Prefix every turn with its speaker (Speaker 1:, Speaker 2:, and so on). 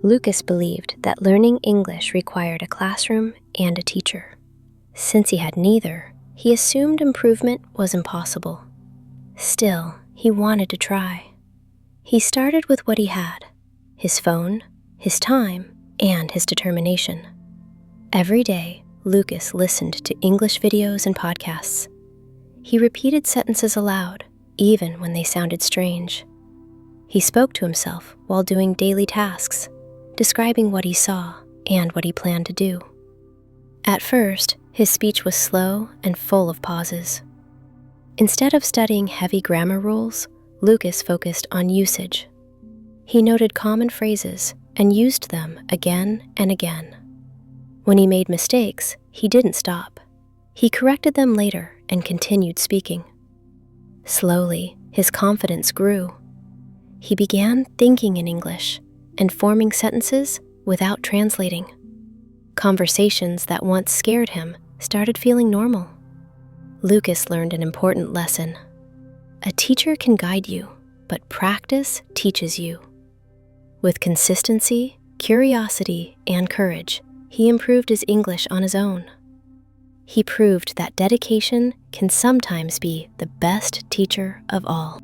Speaker 1: Lucas believed that learning English required a classroom and a teacher. Since he had neither, he assumed improvement was impossible. Still, he wanted to try. He started with what he had: his phone, his time, and his determination. Every day, Lucas listened to English videos and podcasts. He repeated sentences aloud, even when they sounded strange. He spoke to himself while doing daily tasks, describing what he saw and what he planned to do. At first, his speech was slow and full of pauses. Instead of studying heavy grammar rules, Lucas focused on usage. He noted common phrases and used them again and again. When he made mistakes, he didn't stop. He corrected them later and continued speaking. Slowly, his confidence grew. He began thinking in English and forming sentences without translating. Conversations that once scared him started feeling normal. Lucas learned an important lesson. A teacher can guide you, but practice teaches you. With consistency, curiosity, and courage, he improved his English on his own. He proved that dedication can sometimes be the best teacher of all.